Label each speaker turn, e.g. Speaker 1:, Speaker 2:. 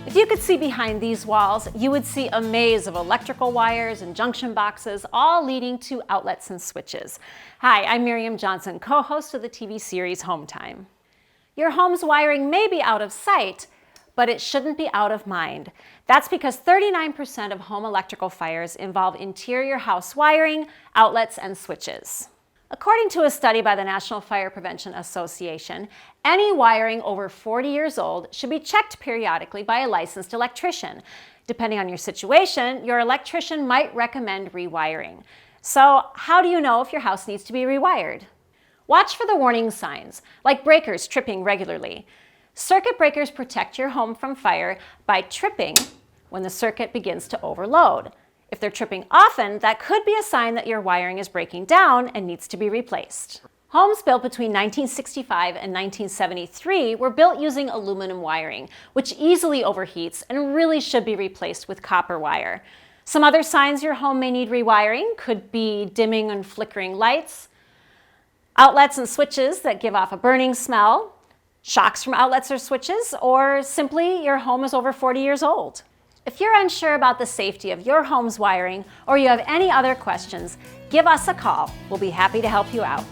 Speaker 1: If you could see behind these walls, you would see a maze of electrical wires and junction boxes, all leading to outlets and switches. Hi, I'm Miriam Johnson, co-host of the TV series Home Time. Your home's wiring may be out of sight, but it shouldn't be out of mind. That's because 39% of home electrical fires involve interior house wiring, outlets, and switches. According to a study by the National Fire Prevention Association, any wiring over 40 years old should be checked periodically by a licensed electrician. Depending on your situation, your electrician might recommend rewiring. So, how do you know if your house needs to be rewired? Watch for the warning signs, like breakers tripping regularly. Circuit breakers protect your home from fire by tripping when the circuit begins to overload. If they're tripping often, that could be a sign that your wiring is breaking down and needs to be replaced. Homes built between 1965 and 1973 were built using aluminum wiring, which easily overheats and really should be replaced with copper wire. Some other signs your home may need rewiring could be dimming and flickering lights, outlets and switches that give off a burning smell, shocks from outlets or switches, or simply your home is over 40 years old. If you're unsure about the safety of your home's wiring or you have any other questions, give us a call. We'll be happy to help you out.